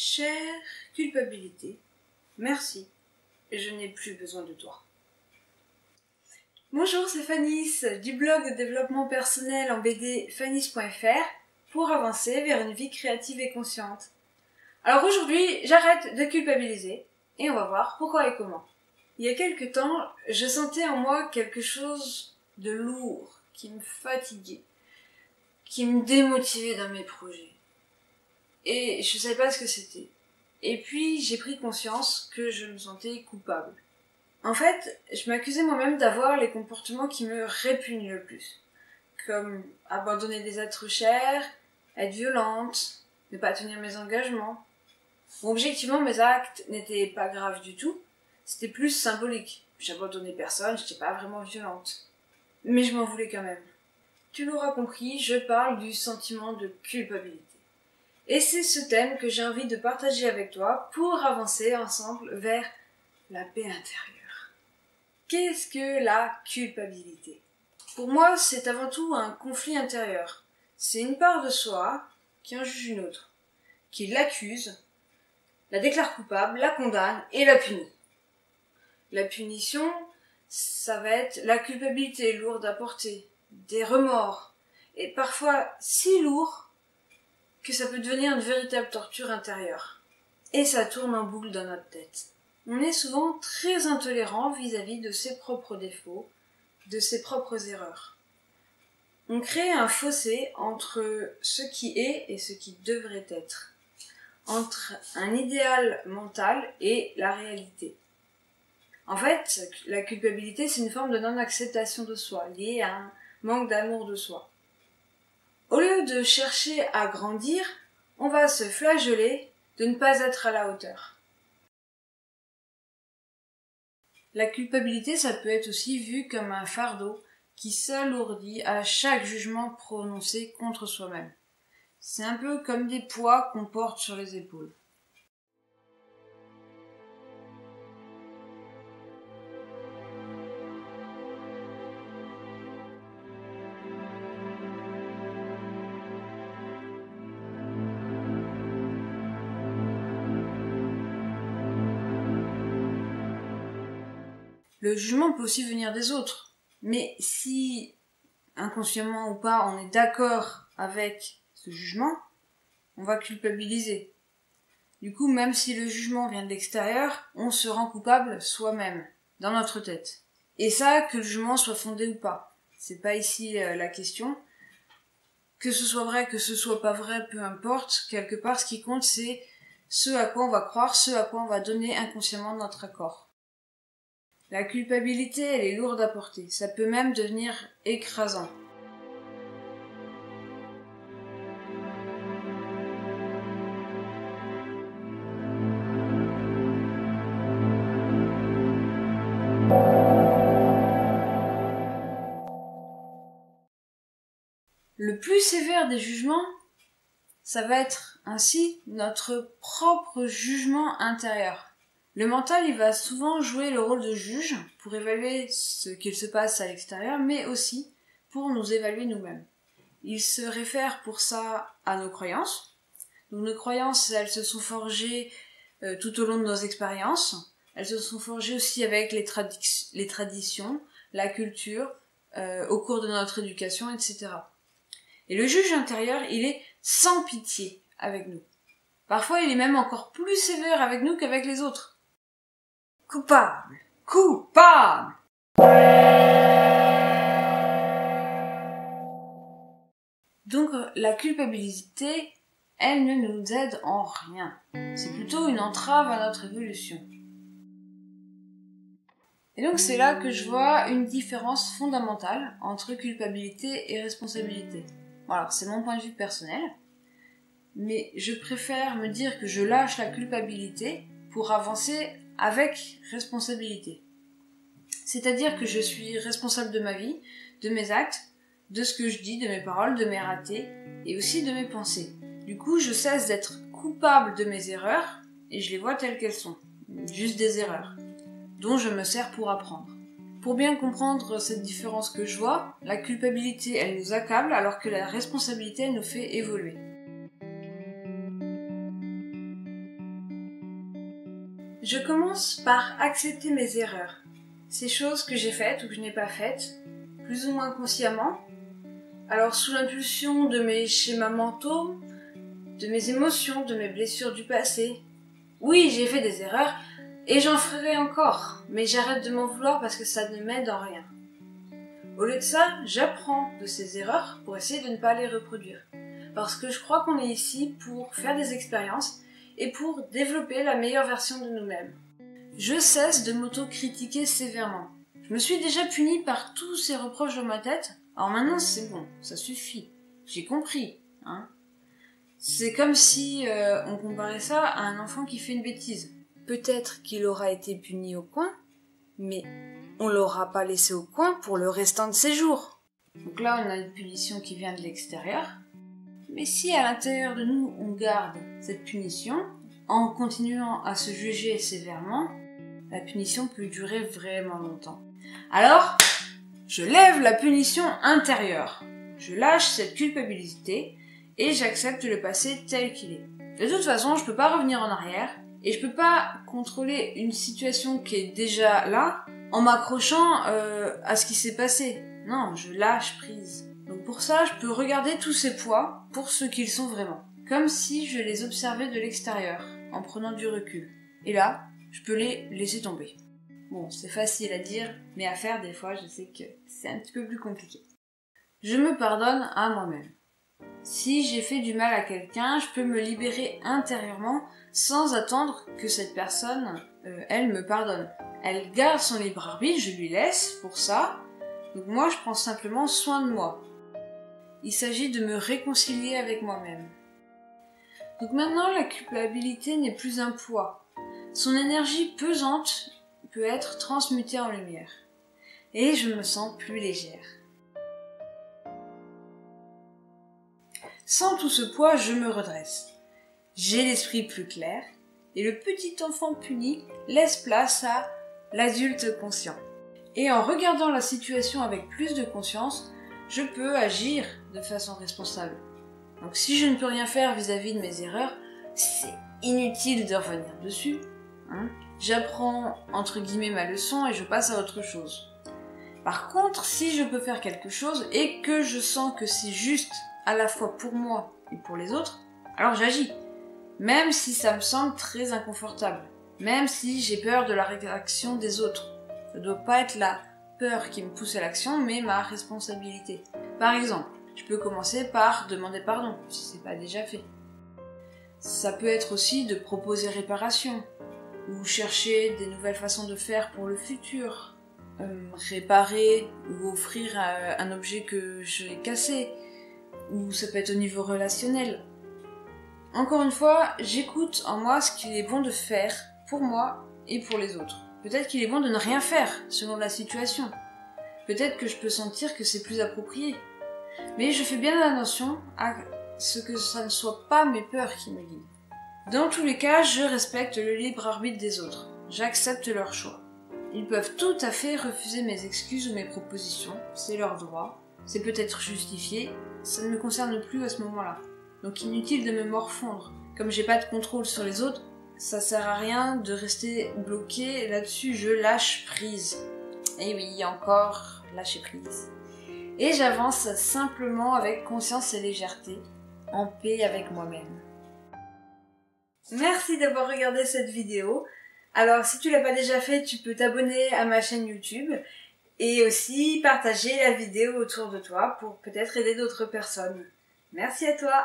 Chère culpabilité, merci, je n'ai plus besoin de toi. Bonjour, c'est Fannis du blog de développement personnel en BD fannis.fr pour avancer vers une vie créative et consciente. Alors aujourd'hui, j'arrête de culpabiliser et on va voir pourquoi et comment. Il y a quelque temps, je sentais en moi quelque chose de lourd qui me fatiguait, qui me démotivait dans mes projets. Et je savais pas ce que c'était. Et puis j'ai pris conscience que je me sentais coupable. En fait, je m'accusais moi-même d'avoir les comportements qui me répugnent le plus. Comme abandonner des êtres chers, être violente, ne pas tenir mes engagements. Bon, objectivement, mes actes n'étaient pas graves du tout. C'était plus symbolique. J'abandonnais personne, j'étais pas vraiment violente. Mais je m'en voulais quand même. Tu l'auras compris, je parle du sentiment de culpabilité. Et c'est ce thème que j'ai envie de partager avec toi pour avancer ensemble vers la paix intérieure. Qu'est-ce que la culpabilité ? Pour moi, c'est avant tout un conflit intérieur. C'est une part de soi qui en juge une autre, qui l'accuse, la déclare coupable, la condamne et la punit. La punition, ça va être la culpabilité lourde à porter, des remords, et parfois si lourd que ça peut devenir une véritable torture intérieure. Et ça tourne en boucle dans notre tête. On est souvent très intolérant vis-à-vis de ses propres défauts, de ses propres erreurs. On crée un fossé entre ce qui est et ce qui devrait être, entre un idéal mental et la réalité. En fait, la culpabilité, c'est une forme de non-acceptation de soi, liée à un manque d'amour de soi. Au lieu de chercher à grandir, on va se flageller de ne pas être à la hauteur. La culpabilité, ça peut être aussi vu comme un fardeau qui s'alourdit à chaque jugement prononcé contre soi-même. C'est un peu comme des poids qu'on porte sur les épaules. Le jugement peut aussi venir des autres. Mais si, inconsciemment ou pas, on est d'accord avec ce jugement, on va culpabiliser. Du coup, même si le jugement vient de l'extérieur, on se rend coupable soi-même, dans notre tête. Et ça, que le jugement soit fondé ou pas. C'est pas ici la question. Que ce soit vrai, que ce soit pas vrai, peu importe. Quelque part, ce qui compte, c'est ce à quoi on va croire, ce à quoi on va donner inconsciemment notre accord. La culpabilité, elle est lourde à porter. Ça peut même devenir écrasant. Le plus sévère des jugements, ça va être ainsi notre propre jugement intérieur. Le mental, il va souvent jouer le rôle de juge pour évaluer ce qu'il se passe à l'extérieur, mais aussi pour nous évaluer nous-mêmes. Il se réfère pour ça à nos croyances. Donc nos croyances, elles se sont forgées tout au long de nos expériences. Elles se sont forgées aussi avec les traditions, la culture, au cours de notre éducation, etc. Et le juge intérieur, il est sans pitié avec nous. Parfois, il est même encore plus sévère avec nous qu'avec les autres. Coupable, coupable. Donc, la culpabilité, elle ne nous aide en rien. C'est plutôt une entrave à notre évolution. Et donc, c'est là que je vois une différence fondamentale entre culpabilité et responsabilité. Bon, alors, c'est mon point de vue personnel, mais je préfère me dire que je lâche la culpabilité pour avancer avec responsabilité. C'est-à-dire que je suis responsable de ma vie, de mes actes, de ce que je dis, de mes paroles, de mes ratés, et aussi de mes pensées. Du coup, je cesse d'être coupable de mes erreurs, et je les vois telles qu'elles sont. Juste des erreurs, dont je me sers pour apprendre. Pour bien comprendre cette différence que je vois, la culpabilité, elle nous accable, alors que la responsabilité, elle nous fait évoluer. Je commence par accepter mes erreurs. Ces choses que j'ai faites ou que je n'ai pas faites, plus ou moins consciemment. Alors sous l'impulsion de mes schémas mentaux, de mes émotions, de mes blessures du passé. Oui, j'ai fait des erreurs et j'en ferai encore, mais j'arrête de m'en vouloir parce que ça ne m'aide en rien. Au lieu de ça, j'apprends de ces erreurs pour essayer de ne pas les reproduire. Parce que je crois qu'on est ici pour faire des expériences et pour développer la meilleure version de nous-mêmes. Je cesse de m'auto-critiquer sévèrement. Je me suis déjà punie par tous ces reproches dans ma tête, alors maintenant c'est bon, ça suffit. J'ai compris, hein. C'est comme si on comparait ça à un enfant qui fait une bêtise. Peut-être qu'il aura été puni au coin, mais on l'aura pas laissé au coin pour le restant de ses jours. Donc là, on a une punition qui vient de l'extérieur. Mais si à l'intérieur de nous, on garde cette punition, en continuant à se juger sévèrement, la punition peut durer vraiment longtemps. Alors, je lève la punition intérieure. Je lâche cette culpabilité et j'accepte le passé tel qu'il est. De toute façon, je peux pas revenir en arrière et je peux pas contrôler une situation qui est déjà là en m'accrochant à ce qui s'est passé. Non, je lâche prise. Donc pour ça, je peux regarder tous ces poids pour ce qu'ils sont vraiment. Comme si je les observais de l'extérieur, en prenant du recul. Et là, je peux les laisser tomber. Bon, c'est facile à dire, mais à faire des fois, je sais que c'est un petit peu plus compliqué. Je me pardonne à moi-même. Si j'ai fait du mal à quelqu'un, je peux me libérer intérieurement sans attendre que cette personne, elle me pardonne. Elle garde son libre arbitre, je lui laisse pour ça. Donc moi, je prends simplement soin de moi. Il s'agit de me réconcilier avec moi-même. Donc maintenant, la culpabilité n'est plus un poids. Son énergie pesante peut être transmutée en lumière. Et je me sens plus légère. Sans tout ce poids, je me redresse. J'ai l'esprit plus clair et le petit enfant puni laisse place à l'adulte conscient. Et en regardant la situation avec plus de conscience, je peux agir de façon responsable. Donc si je ne peux rien faire vis-à-vis de mes erreurs, c'est inutile de revenir dessus. J'apprends entre guillemets ma leçon et je passe à autre chose. Par contre, si je peux faire quelque chose et que je sens que c'est juste à la fois pour moi et pour les autres, alors j'agis. Même si ça me semble très inconfortable. Même si j'ai peur de la réaction des autres. Ça doit pas être la peur qui me pousse à l'action, mais ma responsabilité. Par exemple, je peux commencer par demander pardon, si c'est pas déjà fait. Ça peut être aussi de proposer réparation, ou chercher des nouvelles façons de faire pour le futur. Réparer ou offrir un objet que j'ai cassé. Ou ça peut être au niveau relationnel. Encore une fois, j'écoute en moi ce qu'il est bon de faire pour moi et pour les autres. Peut-être qu'il est bon de ne rien faire selon la situation. Peut-être que je peux sentir que c'est plus approprié. Mais je fais bien attention à ce que ça ne soit pas mes peurs qui me guident. Dans tous les cas, je respecte le libre arbitre des autres. J'accepte leur choix. Ils peuvent tout à fait refuser mes excuses ou mes propositions. C'est leur droit. C'est peut-être justifié. Ça ne me concerne plus à ce moment-là. Donc inutile de me morfondre. Comme j'ai pas de contrôle sur les autres, ça sert à rien de rester bloqué là-dessus. Je lâche prise. Et oui, encore lâcher prise. Et j'avance simplement avec conscience et légèreté, en paix avec moi-même. Merci d'avoir regardé cette vidéo. Alors si tu l'as pas déjà fait, tu peux t'abonner à ma chaîne YouTube et aussi partager la vidéo autour de toi pour peut-être aider d'autres personnes. Merci à toi!